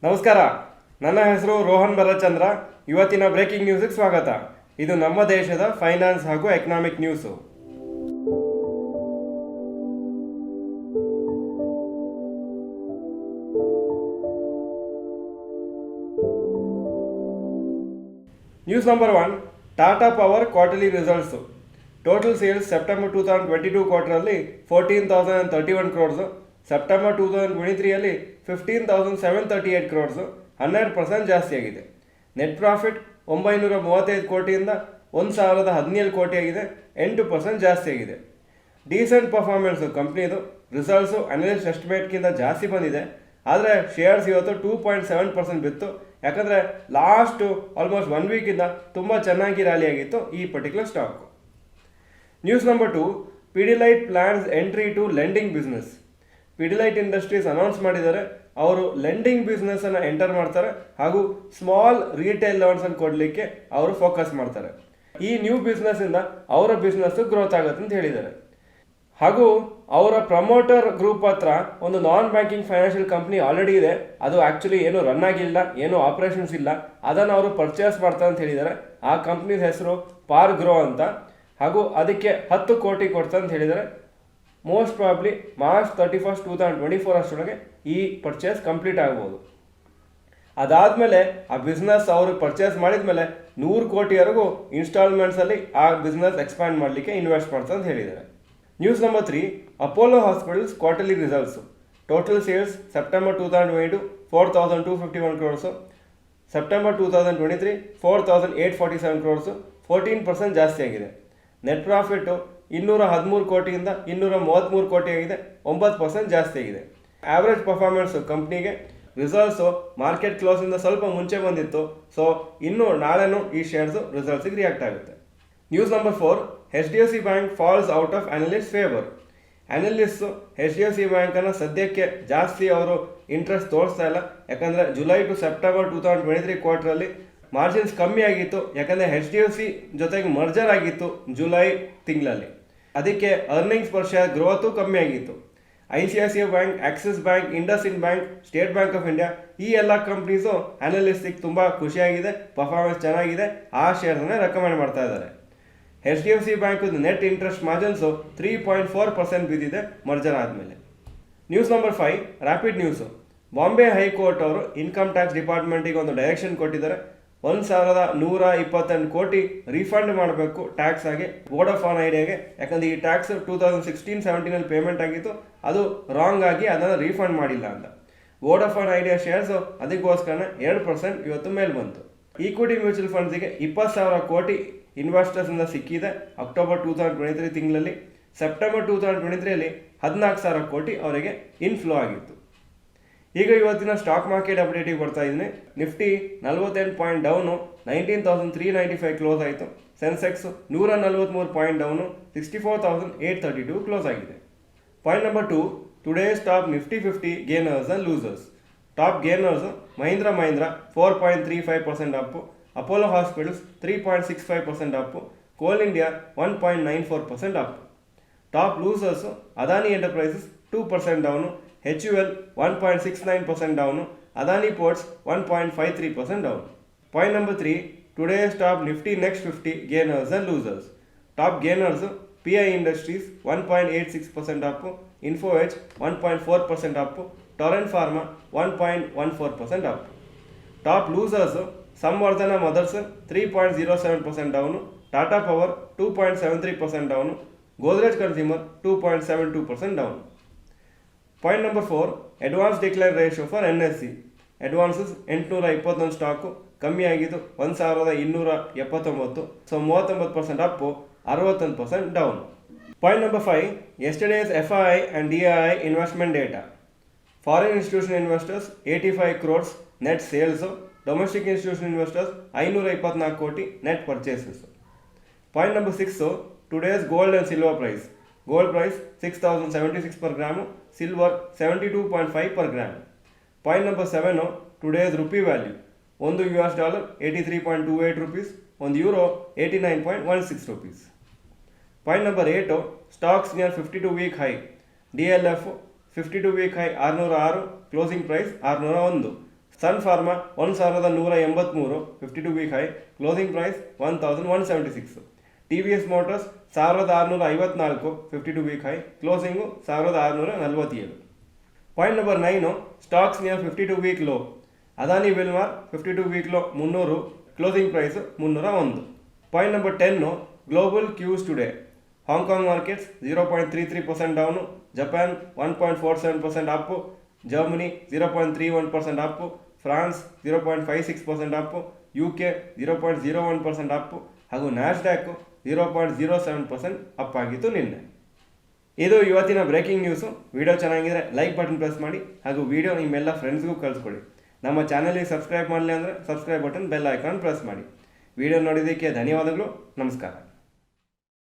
ನಮಸ್ಕಾರ. ನನ್ನ ಹೆಸರು ರೋಹನ್ ಬಲಚಂದ್ರ. ಇವತ್ತಿನ ಬ್ರೇಕಿಂಗ್ ನ್ಯೂಸ್ಗೆ ಸ್ವಾಗತ. ಇದು ನಮ್ಮ ದೇಶದ ಫೈನಾನ್ಸ್ ಹಾಗೂ economic news. News number 1, Tata power quarterly results. Total sales September 2022 ಕ್ವಾರ್ಟರಲ್ಲಿ 14,031 ಕ್ರೋರ್ಸು, ಸೆಪ್ಟೆಂಬರ್ 2023ಯಲ್ಲಿ 15,738 ಕ್ರೋರ್ಸು, 12% ಜಾಸ್ತಿ ಆಗಿದೆ. ನೆಟ್ ಪ್ರಾಫಿಟ್ 935 ಕೋಟಿಯಿಂದ 1,017 ಕೋಟಿ ಆಗಿದೆ, 8% ಜಾಸ್ತಿ ಆಗಿದೆ. ಡೀಸೆಂಟ್ ಪರ್ಫಾರ್ಮೆನ್ಸು ಕಂಪ್ನಿದು. ರಿಸಲ್ಟ್ಸು ಅನಲಿಸ್ಟ್ ಎಸ್ಟಿಮೇಟ್ಗಿಂತ ಜಾಸ್ತಿ ಬಂದಿದೆ. ಆದರೆ ಶೇರ್ಸ್ ಇವತ್ತು 2.7% ಬಿತ್ತು. ಯಾಕಂದರೆ ಲಾಸ್ಟು ಆಲ್ಮೋಸ್ಟ್ 1 ವೀಕಿಂದ ತುಂಬ ಚೆನ್ನಾಗಿ ರ್ಯಾಲಿ ಆಗಿತ್ತು ಈ particular stock. News number 2, Pidilite plans entry to lending business. Pidilite industries announce ಮಾಡಿದ್ದಾರೆ, ಅವರು ಲೆಂಡಿಂಗ್ ಬಿಸ್ನೆಸ್ಸನ್ನು ಎಂಟರ್ ಮಾಡ್ತಾರೆ ಹಾಗೂ ಸ್ಮಾಲ್ ರಿಟೇಲ್ ಲೋನ್ಸನ್ನು ಕೊಡಲಿಕ್ಕೆ ಅವರು ಫೋಕಸ್ ಮಾಡ್ತಾರೆ. ಈ ನ್ಯೂ ಬಿಸ್ನೆಸ್ಸಿಂದ ಅವರ ಬಿಸ್ನೆಸ್ಸು ಗ್ರೋತ್ ಆಗುತ್ತೆ ಅಂತ ಹೇಳಿದ್ದಾರೆ. ಹಾಗೂ ಅವರ ಪ್ರಮೋಟರ್ ಗ್ರೂಪ್ ಹತ್ರ ಒಂದು ನಾನ್ ಬ್ಯಾಂಕಿಂಗ್ ಫೈನಾನ್ಷಿಯಲ್ ಕಂಪ್ನಿ ಆಲ್ರೆಡಿ ಇದೆ. ಅದು ಆ್ಯಕ್ಚುಲಿ ಏನೂ ರನ್ ಆಗಿಲ್ಲ, ಏನೂ ಆಪ್ರೇಷನ್ಸ್ ಇಲ್ಲ. ಅದನ್ನು ಅವರು ಪರ್ಚೇಸ್ ಮಾಡ್ತಾರೆ ಅಂತ ಹೇಳಿದ್ದಾರೆ. ಆ ಕಂಪ್ನಿದ ಹೆಸರು ಪಾರ್ ಗ್ರೋ ಅಂತ. ಹಾಗೂ ಅದಕ್ಕೆ 10 ಕೋಟಿ ಕೊಡ್ತಾರೆ ಅಂತ ಹೇಳಿದ್ದಾರೆ. ಮೋಸ್ಟ್ ಪ್ರಾಬ್ಲಿ ಮಾರ್ಚ್ 31, 2024 ಅಷ್ಟರೊಳಗೆ ಈ ಪರ್ಚೇಸ್ ಕಂಪ್ಲೀಟ್ ಆಗ್ಬೋದು. ಅದಾದಮೇಲೆ ಆ ಬಿಸ್ನೆಸ್ ಅವರು ಪರ್ಚೇಸ್ ಮಾಡಿದ ಮೇಲೆ 100 ಕೋಟಿವರೆಗೂ ಇನ್ಸ್ಟಾಲ್ಮೆಂಟ್ಸಲ್ಲಿ ಆ ಬಿಸ್ನೆಸ್ ಎಕ್ಸ್ಪ್ಯಾಂಡ್ ಮಾಡಲಿಕ್ಕೆ ಇನ್ವೆಸ್ಟ್ ಮಾಡ್ತಾರೆ ಅಂತ ಹೇಳಿದ್ದಾರೆ. News number 3, Apollo hospitals quarterly results. Total sales September 2022 4,251 crores, September 2023 4,847 crores, 14% ಜಾಸ್ತಿ ಆಗಿದೆ. ನೆಟ್ ಪ್ರಾಫಿಟ್ಟು 213 ಕೋಟಿಯಿಂದ 233 ಕೋಟಿ ಆಗಿದೆ, 9% ಜಾಸ್ತಿ ಆಗಿದೆ. ಆವ್ರೇಜ್ ಪರ್ಫಾರ್ಮೆನ್ಸು ಕಂಪ್ನಿಗೆ. ರಿಸಲ್ಟ್ಸು ಮಾರ್ಕೆಟ್ ಕ್ಲೋಸಿಂದ ಸ್ವಲ್ಪ ಮುಂಚೆ ಬಂದಿತ್ತು. ಸೊ ಇನ್ನೂ ನಾಳೆನೂ ಈ ಶೇರ್ಸು ರಿಸಲ್ಟ್ಸಿಗೆ ರಿಯಾಕ್ಟ್ ಆಗುತ್ತೆ. News number 4, HDFC bank falls out of analyst favour. Analyst HDFC ಬ್ಯಾಂಕನ್ನು ಸದ್ಯಕ್ಕೆ ಜಾಸ್ತಿ ಅವರು ಇಂಟ್ರೆಸ್ಟ್ ತೋರಿಸ್ತಾ ಇಲ್ಲ. ಯಾಕಂದರೆ ಜುಲೈ ಟು ಸೆಪ್ಟೆಂಬರ್ 2023 ಕ್ವಾರ್ಟ್ರಲ್ಲಿ ಮಾರ್ಜಿನ್ಸ್ ಕಮ್ಮಿ ಆಗಿತ್ತು. ಯಾಕಂದರೆ HDFC ಜೊತೆಗೆ ಮರ್ಜರ್ ಆಗಿತ್ತು ಜುಲೈ ತಿಂಗಳಲ್ಲಿ. ಅದಕ್ಕೆ ಅರ್ನಿಂಗ್ಸ್ ಪರ್ ಶೇರ್ ಗ್ರೋತು ಕಮ್ಮಿ ಆಗಿತ್ತು. ICICI bank, Axis bank, IndusInd bank, state bank of India ಈ ಎಲ್ಲ ಕಂಪ್ನೀಸು ಅನಲಿಸ್ಟಿಗೆ ತುಂಬ ಖುಷಿಯಾಗಿದೆ, ಪರ್ಫಾರ್ಮೆನ್ಸ್ ಚೆನ್ನಾಗಿದೆ, ಆ ಶೇರ್ಸನ್ನೇ ರೆಕಮೆಂಡ್ ಮಾಡ್ತಾ ಇದ್ದಾರೆ. HDFC ಬ್ಯಾಂಕದು ನೆಟ್ ಇಂಟ್ರೆಸ್ಟ್ ಮಾರ್ಜಿನ್ಸು 3.4% ಬಿದ್ದಿದೆ ಮರ್ಜರ್ ಆದಮೇಲೆ. News number 5, rapid news. Bombay high court ಅವರು ಇನ್ಕಮ್ ಟ್ಯಾಕ್ಸ್ ಡಿಪಾರ್ಟ್ಮೆಂಟಿಗೆ ಒಂದು ಡೈರೆಕ್ಷನ್ ಕೊಟ್ಟಿದ್ದಾರೆ. 1,128 ಕೋಟಿ ರೀಫಂಡ್ ಮಾಡಬೇಕು ಟ್ಯಾಕ್ಸ್ ಆಗಿ ವೋಡಾಫೋನ್ ಐಡಿಯಾಗೆ. ಯಾಕಂದರೆ ಈ ಟ್ಯಾಕ್ಸ್ 2016-17 ಪೇಮೆಂಟ್ ಆಗಿತ್ತು, ಅದು ರಾಂಗ್ ಆಗಿ ಅದನ್ನು ರೀಫಂಡ್ ಮಾಡಿಲ್ಲ ಅಂತ. ವೋಡಾಫೋನ್ ಐಡಿಯಾ ಶೇರ್ಸು ಅದಕ್ಕೋಸ್ಕರ 2% ಇವತ್ತು ಮೇಲೆ ಬಂತು. ಈಕ್ವಿಟಿ ಮ್ಯೂಚುವಲ್ ಫಂಡ್ಸಿಗೆ 20,000 ಕೋಟಿ ಇನ್ವೆಸ್ಟರ್ಸಿಂದ ಸಿಕ್ಕಿದೆ ಅಕ್ಟೋಬರ್ 2023 ತಿಂಗಳಲ್ಲಿ. ಸೆಪ್ಟೆಂಬರ್ 2023ರಲ್ಲಿ 14,000 ಕೋಟಿ ಅವರಿಗೆ ಇನ್ಫ್ಲೋ ಆಗಿತ್ತು. ಈಗ ಇವತ್ತಿನ ಸ್ಟಾಕ್ ಮಾರ್ಕೆಟ್ ಅಪ್ಡೇಟಿಗೆ ಬರ್ತಾ ಇದ್ದೀನಿ. ನಿಫ್ಟಿ 48 ಪಾಯಿಂಟ್ ಡೌನು, 19,395 ಕ್ಲೋಸ್ ಆಯಿತು. ಸೆನ್ಸೆಕ್ಸ್ 143 ಪಾಯಿಂಟ್ ಡೌನು, 64,832 ಕ್ಲೋಸ್ ಆಗಿದೆ. Point number 2, today's top Nifty 50 gainers and losers. Top gainers Mahindra 4.35% up, Apollo Hospitals 3.65% up, Coal India 1.94% up. Top losers Adani Enterprises 2% down, HUL 1.69% down, Adani ports 1.53% down. Point number 3, today's top Nifty next 50 gainers and losers. Top gainers PI industries 1.86% up, info edge 1.4% up, Torrent pharma 1.14% up. Top losers Samvardhana Motherson 3.07% down, Tata power 2.73% down, Godrej consumer 2.72% down. Point number 4, advance declare ratio for NSE. Advances 821 stock ಕಮ್ಮಿ ಆಗಿದ್ದು 1,279. So 39% up, 61% down. Point number 5, yesterday's FII and DII investment data. Foreign institution investors 85 crores net sales, domestic institution investors 524 ಕೋಟಿ net purchases. Point number 6, today's gold and silver price. Gold price 6,076 per gram, silver 72.5 per gram. Point number 7, today's rupee value. $1 83.28 rupees, €1 89.16 rupees. Point number 8, stocks near 52-week high. DLF 52-week high 606, closing price 601. Sun Pharma 1183 52 week high, closing price 1176. T V S Motors 1654 52 week high, closing 1647. Point number 9, stocks near 52 week low. Adani Wilmar 52 week low 300, closing price 301. Point number 10, global cues today. Hong Kong markets 0.33% down, Japan 1.47% up, Germany 0.31% up, France 0.56% up, UK 0.01% up ಹಾಗೂ Nasdaq 0.07% up ಆಗಿತ್ತು ನಿನ್ನೆ. ಇದು ಇವತ್ತಿನ breaking news. Video ಚೆನ್ನಾಗಿದ್ರೆ like button press ಮಾಡಿ ಹಾಗೂ video ನಿಮ್ಮೆಲ್ಲ ಫ್ರೆಂಡ್ಸ್ಗೂ ಕಳಿಸ್ಕೊಡಿ. ನಮ್ಮ ಚಾನಲ್ಗೆ ಸಬ್ಸ್ಕ್ರೈಬ್ ಮಾಡಲಿ ಅಂದರೆ subscribe button bell icon press ಮಾಡಿ. ವಿಡಿಯೋ ನೋಡಿದ್ದಕ್ಕೆ ಧನ್ಯವಾದಗಳು. ನಮಸ್ಕಾರ.